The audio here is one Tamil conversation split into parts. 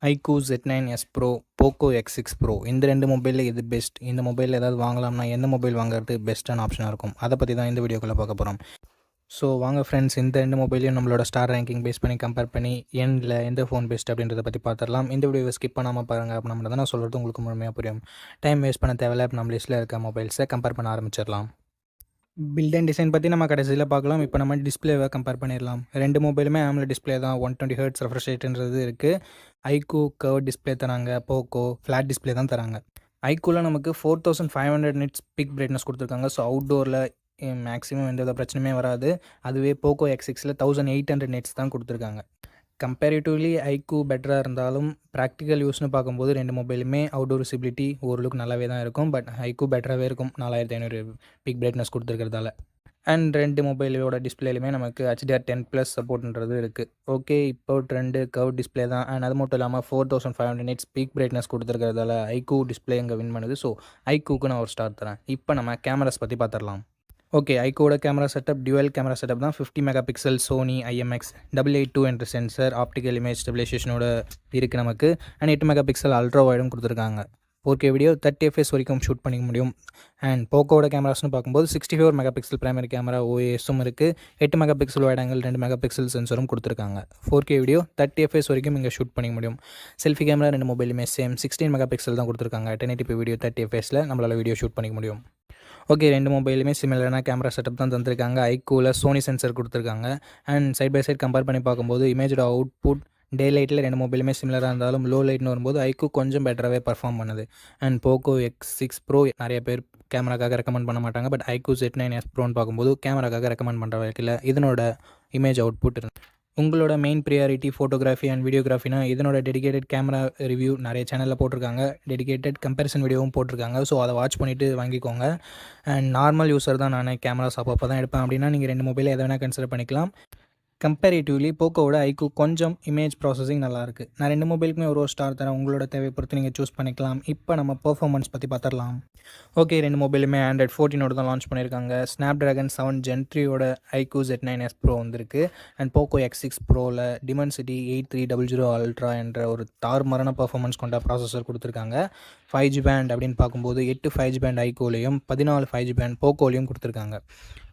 iQOO Z9s Pro, Poco X6 Pro இந்த 2 மொபைலில் எது பெஸ்ட்? இந்த மொபைலில் ஏதாவது வாங்கலாம்னா எந்த மொபைல் வாங்குறது பெஸ்ட்டான ஆப்ஷனாக இருக்கும்? அதை பற்றி தான் இந்த வீடியோக்குள்ளே பார்க்க போகிறோம். ஸோ வாங்க ஃப்ரெண்ட்ஸ், இந்த 2 மொபைலையும் நம்மளோட ஸ்டார் ரேங்கிங் பேஸ் பண்ணி கம்பேர் பண்ணி எண்டில் எந்த ஃபோன் பெஸ்ட் அப்படின்றத பற்றி பார்த்துடலாம். இந்த வீடியோவை ஸ்கிப் பண்ணாமல் பாருங்கள். அப்போ நம்ம தான் நான் சொல்கிறது உங்களுக்கு முழுமையாக புரியும். டைம் வேஸ்ட் பண்ண தேவையில்லை. இப்போ நம்ம லிஸ்ட்டில் இருக்க மொபைல்ஸை கம்பேர் பண்ண ஆரம்பிச்சிடலாம். பில்ட் அண்ட் டிசைன் பற்றி நம்ம கடைசியில் பார்க்கலாம். இப்போ நம்ம டிஸ்பிளேவை கம்பேர் பண்ணிடலாம். 2 மொபைலுமே AMOLED டிஸ்பிளே தான். 120 ஹெர்ட்ஸ் ரெஃப்ரெஷ் ரேட்ன்றது இருக்குது. iQOO கர்வ் டிஸ்பிளே தராங்க. போக்கோ ஃப்ளாட் டிஸ்பிளே தான் தராங்க. iQOOவில் நமக்கு 4500 நிட்ஸ் பிக் பிரைட்னஸ் கொடுத்துருக்காங்க. ஸோ அவுட்டோரில் மேக்ஸிமம் எந்த வித பிரச்சனையுமே வராது. அதுவே போக்கோ X6ல் 1800 நிட்ஸ் தான் கொடுத்துருக்காங்க. கம்பேரிட்டிவ்லி iQOO பெட்டராக இருந்தாலும் ப்ராக்டிக்கல் யூஸ்னு பார்க்கும்போது 2 மொபைலுமே அவுட்டோர் விசிபிலிட்டி ஓரளவுக்கு நல்லாவே தான் இருக்கும். பட் iQOO பெட்டராகவே இருக்கும் 4500 பிக் பிரைட்னஸ் கொடுத்துருக்கிறதால. அண்ட் 2 மொபைலோட டிஸ்பிளேலுமே நமக்கு HDR10+ சப்போர்ட்ன்றது இருக்குது. ஓகே, இப்போ ட்ரெண்டு கர்வ் டிஸ்பிளே தான். அண்ட் அது மட்டும் இல்லாமல் 4500 நிட்ஸ் பீக் பிரைட்னஸ் கொடுத்துருக்கிறதால iQOO டிஸ்பிளே இங்கே வின் பண்ணுது. ஸோ iQOOக்கு நான் ஒரு ஸ்டார் தரேன். இப்போ நம்ம கேமராஸ் பற்றி பார்த்துடலாம். ஓகே, iQOOட camera setup dual camera setup தான். 50 மெகா பிக்சல் சோனி IMX882 என்ற சென்சர் ஆப்டிக்கல் இமேஜ் ஸ்டெபிலைசேஷனோட இருக்குது நமக்கு. அண்ட் 8 மெகா பிக்சல் அல்ட்ரா வைடும் கொடுத்துருக்காங்க. 4K வீடியோ 30 fps வரைக்கும் ஷூட் பண்ணிக்க முடியும். அண்ட் போக்கோட கேமராஸ்னு பார்க்கும்போது 64 மெகா பிக்சல் பிரைமரி கேமரா OISம் இருக்குது. 8 mega pixel wide angle 2 mega pixel சென்சரும் கொடுத்துருக்காங்க. 4K வீடியோ 30 fps வரைக்கும் இங்கே ஷூட் பண்ணிக்க முடியும். செல்ஃபி கேமரா 2 மொபைலுமே சேம் 16 மெகா பிக்சல் தான் கொடுத்துருக்காங்க. 1080p வீடியோ 30 fpsல நம்மளால் வீடியோ ஷூட் பண்ணிக்க முடியும். ஓகே, 2 மொபைலுமே சிமிலரான கேமரா செட்டப் தான் தந்திருக்காங்க. iQOOவில் சோனி சென்சர் கொடுத்துருக்காங்க. And side by side compare பண்ணி பார்க்கும்போது இமேஜோட அவுட்புட் டே லைட்டில் 2 மொபைலுமே சிமிலராக இருந்தாலும் லோ லைட்னு வரும்போது iQOO கொஞ்சம் பெட்டராகவே பர்ஃபார்ம் பண்ணுது. அண்ட் போக்கோ X6 Pro நிறைய பேர் கேமராக்காக ரெக்கமெண்ட் பண்ண மாட்டாங்க. பட் iQOO Z9s Proன்னு பார்க்கும்போது கேமராக்காக ரெக்கமெண்ட் பண்ணுற வகையில் இதனோட இமேஜ் அவுட்புட் உங்களோட மெயின் ப்ரியாரிட்டி ஃபோட்டோகிராஃபி அண்ட் வீடியோகிராஃபினா இதனோட டெடிகேட்டட் கேமரா ரிவ்யூ நிறைய சேனலில் போட்டிருக்காங்க. டெடிகேட்டட் கம்பேரிசன் வீடியோவும் போட்டிருக்காங்க. ஸோ அதை வாட்ச் பண்ணிவிட்டு வாங்கிக்கோங்க. அண்ட் நார்மல் யூஸர் தான் நான் கேமராஸ் அப்போ தான் எடுப்பேன் அப்படின்னா நீங்கள் 2 மொபைலில் எதை வேணால் கன்சிடர் பண்ணிக்கலாம். கம்பேரிட்டிவ்லி போக்கோவோட iQOO கொஞ்சம் இமேஜ் ப்ராசஸிங் நல்லாயிருக்கு. நான் 2 மொபைலுக்குமே ஒரு ஸ்டார் தரேன். உங்களோட தேவை பொறுத்து நீங்கள் சூஸ் பண்ணிக்கலாம். இப்போ நம்ம பெர்ஃபார்மன்ஸ் பற்றி பார்த்துடலாம். ஓகே, 2 மொபைலுமே Android 14 தான் லான்ச் பண்ணியிருக்காங்க. Snapdragon 7 Gen 3 iQOO Z9s Pro வந்திருக்கு. And Poco X6 Proவில் Dimensity 8300 Ultra என்ற ஒரு தாறுமாறான பெர்ஃபார்மன்ஸ் கொண்ட ப்ராசஸர் கொடுத்துருக்காங்க. 5G பேண்ட் அப்படின்னு பார்க்கும்போது 8 5G பேண்ட் iQOOலையும் 14 5G பேண்ட் போக்கோலையும் கொடுத்துருக்காங்க.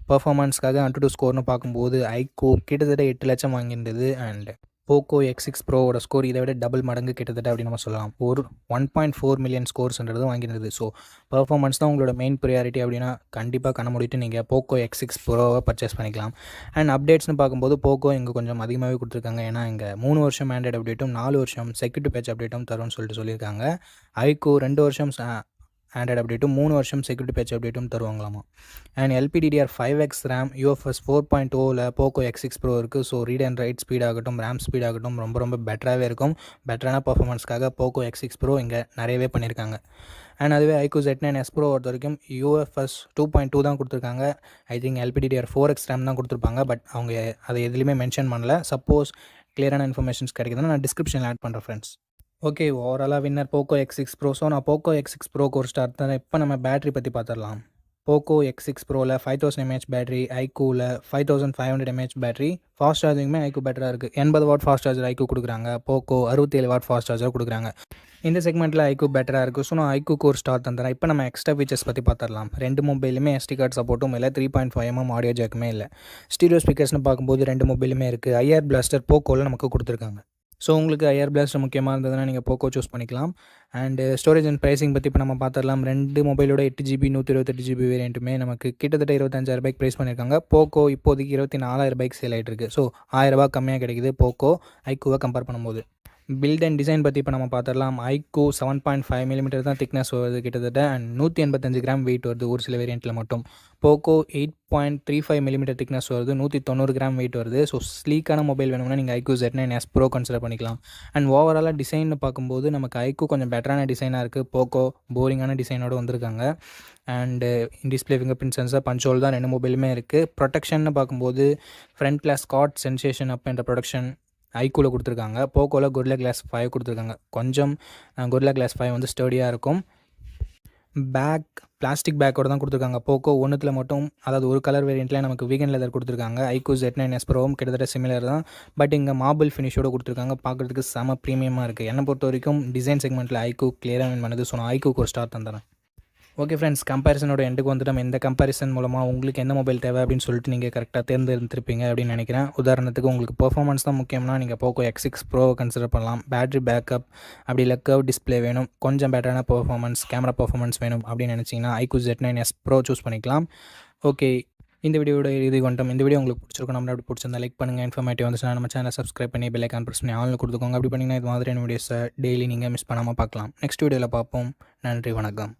பர்ஃபார்மன்ஸ்க்காக Antutu ஸ்கோர்னு பார்க்கும்போது iQOO கிட்டத்தட்ட 8 லட்சம் வாங்கியிருந்தது. அண்ட் போக்கோ X6 Proவோட ஸ்கோர் இதை விட டபுள் மடங்கு கிட்டத்தட்ட அப்படின்னு நம்ம சொல்லலாம். ஒரு 1.4 மில்லியன் ஸ்கோர்ஸ்ன்றது வாங்கியிருந்தது. ஸோ பர்ஃபார்மன்ஸ் தான் உங்களோட மெயின் ப்ரியாரிட்டி அப்படின்னா கண்டிப்பாக கண்ண மூடிட்டு நீங்கள் போக்கோ X6 Proவை பர்ச்சேஸ் பண்ணிக்கலாம். அண்ட் அப்டேட்ஸ்னு பார்க்கும்போது போக்கோ இங்கே கொஞ்சம் அதிகமாகவே கொடுத்துருக்காங்க. ஏன்னா இங்கே 3 வருஷம் ஆண்ட்ராய்டு அப்டேட்டும் 4 வருஷம் செக்யூரிட்டி பேட்ச் அப்டேட்டும் தரும்னு சொல்லியிருக்காங்க. iQOO 2 வருஷம் ஆண்ட்ராய்டு அப்டேட்டும் 3 வருஷம் செக்யூரிட்டி பேட்ச் அப்டேட்டும் தருவாங்களாமா. அண்ட் LPDDR5X RAM UFS 4.0வில் போக்கோ X6 Pro இருக்குது. ஸோ ரீட் அண்ட் ரைட் ஸ்பீடாகட்டும் ரேம் ஸ்பீடாகட்டும் ரொம்ப பெட்டராகவே இருக்கும். பெட்டரான பர்ஃபார்மன்ஸ்க்காக போக்கோ X6 Pro இங்கே நிறையவே பண்ணியிருக்காங்க. அண்ட் அதுவே iQOO Z9s Pro பொறுத்த வரைக்கும் UFS 2.2 தான் கொடுத்துருக்காங்க. ஐ திங்க் LPDDR4X RAM தான் கொடுத்துருப்பாங்க. பட் அவங்க அதை எதுலேயுமே மென்ஷன் பண்ணல. சப்போஸ் கிளியரான இன்ஃபர்மேஷன்ஸ் கிடைக்குதுன்னா நான் டிஸ்கிரிப்ஷனில் ஆட் பண்ணுறேன் ஃப்ரெண்ட்ஸ். ஓகே, ஓவராலாக winner Poco X6 Pro. So நான் போக்கோ X6 Proக்கு ஒரு ஸ்டார் தரேன். இப்போ நம்ம பேட்டரி பற்றி பார்த்துடலாம். போக்கோ X6 Proவில் 5000 mAh பேட்டரி, iQOOவில் 5500 mAh பேட்டரி. ஃபாஸ்ட் சார்ஜிங்குமே iQOO பெட்டராக இருக்குது. 80 வாட் ஃபாஸ்ட் சார்ஜர் iQOO கொடுக்குறாங்க. போக்கோ 67 வாட் ஃபாஸ்ட் சார்ஜர் கொடுக்குறாங்க. இந்த செக்மெண்ட்டில் iQOO பெட்டராக இருக்குது. ஸோ நான் iQOOக்கு ஒரு ஸ்டார் தந்துறேன். இப்போ நம்ம எக்ஸ்ட்ரா ஃபீச்சர்ஸ் பற்றி பார்த்துடலாம். 2 மொபைலுமே SD கார்டு சப்போர்ட்டும் இல்லை. 3.5mm ஆடியோ ஜாக்குமே இல்லை. ஸ்டீரியோ ஸ்பீக்கர்ஸ்னு பார்க்கும்போது 2 மொபைலுமே இருக்குது. IR blaster போக்கோவில் நமக்கு கொடுத்துருக்காங்க. ஸோ உங்களுக்கு IR blaster முக்கியமாக இருந்ததுன்னா நீங்கள் போக்கோ சூஸ் பண்ணிக்கலாம். அண்டு ஸ்டோரேஜ் அண்ட் ப்ரைஸிங் பற்றி இப்போ நம்ம பார்த்துடலாம். 2 மொபைலோட 8GB 128GB வேரியண்ட்டுமே நமக்கு கிட்டத்தட்ட 25,000 ப்ரைஸ் பண்ணியிருக்காங்க. போக்கோ இப்போதைக்கு 24,000 சேல் ஆகிட்டு இருக்குது. ஸோ 1000 ரூபா கம்மியாக கிடைக்குது போக்கோ iQOOவை கம்பேர் பண்ணும்போது. பில்ட் அண்ட் டிசைன் பற்றி இப்போ நம்ம பார்த்துடலாம். iQOO 7.5mm தான் திக்னஸ் வருது கிட்டத்தட்ட. அண்ட் 185 கிராம் வெயிட் வருது ஒரு சில வேரியண்ட்டில் மட்டும். போக்கோ 8.35mm திக்னஸ் வருது. 190 கிராம் வெயிட் வருது. ஸோ ஸ்லீக்கான மொபைல் வேணும்னா நீங்கள் iQOO Z9s Pro கன்சிடர் பண்ணிக்கலாம். அண்ட் ஓவராலாக டிசைன்னு பார்க்கும்போது நமக்கு iQOO கொஞ்சம் பெட்டரான டிசைனாக இருக்குது. போக்கோ போரிங்கான டிசைனோடு வந்திருக்காங்க. And display fingerprint sensor punch hole தான் 2 மொபைலுமே இருக்குது. ப்ரொடெக்ஷன்னு பார்க்கும்போது ஃப்ரண்ட் கிளாஸ் ஸ்காட் சென்சேஷன் அப்படின்ற ப்ரொடக்ஷன் iQOOவில் கொடுத்துருக்காங்க. போக்கோவில் Gorilla Glass 5 கொடுத்துருக்காங்க. கொஞ்சம் Gorilla Glass 5 வந்து ஸ்டடியாக இருக்கும். பிளாஸ்டிக் பேக்கோட தான் கொடுத்துருக்காங்க. போக்கோ ஒன்றுத்தில் மட்டும், அதாவது ஒரு கலர் வேரியண்ட்டில் நமக்கு வீகன் லெதர் கொடுத்துருக்காங்க. iQOO Z9s Proவும் கிட்டத்தட்ட சிமிலர் தான். பட் இங்கே மார்பிள் ஃபினிஷோட கொடுத்துருக்காங்க. பார்க்குறதுக்கு செம ப்ரீமியமாக இருக்குது. என்னை பொறுத்த வரைக்கும் டிசைன் செக்மெண்ட்டில் iQOO கிளியராக வின் பண்ணுது. ஸோ நான் iQOOக்கு ஒரு ஸ்டார் தந்துறேன். ஓகே ஃப்ரெண்ட்ஸ், கம்பேரிசனோட எண்டுக்கு வந்துட்டோம். இந்த கம்பேரிசன் மூலமாக உங்களுக்கு எந்த மொபைல் தேவை அப்படின்னு சொல்லிட்டு நீங்கள் கரெக்டாக தேர்ந்தெடுத்திருப்பீங்க அப்படின்னு நினைக்கிறேன். உதாரணத்துக்கு உங்களுக்கு பெர்ஃபார்மன்ஸ் தான் முக்கியம்னா நீங்கள் போக்கோ X6 ப்ரோவை கன்சிடர் பண்ணலாம். பேட்டரி பேக்கப் அப்படி இல்லை கர்வ் டிஸ்பிளே வேணும், கொஞ்சம் பெட்டரான பெர்ஃபார்மன்ஸ், கேமரா பெர்ஃபார்மன்ஸ் வேணும் அப்படின்னு நினச்சிங்கன்னா iQOO Z9s Pro சூஸ் பண்ணிக்கலாம். ஓகே, இந்த வீடியோட இது கொண்டோம். இந்த வீடியோ உங்களுக்கு பிடிச்சிருக்கும். நம்ம அப்படி பிடிச்சிருந்தா லைக் பண்ணுங்கள். இன்ஃபர்மேட்டிவ் வந்துச்சுன்னா நம்ம சேனலை சப்ஸ்கிரைப் பண்ணி பெல் ஐக்கான் ப்ரெஸ் பண்ணி ஆன்லைன் கொடுத்துக்கோங்க. அப்படி பண்ணிங்கன்னா இது மாதிரியான வீடியோஸை டெய்லி நீங்கள் மிஸ் பண்ணாமல் பார்க்கலாம். நெக்ஸ்ட் வீடியோவில் பார்ப்போம். நன்றி, வணக்கம்.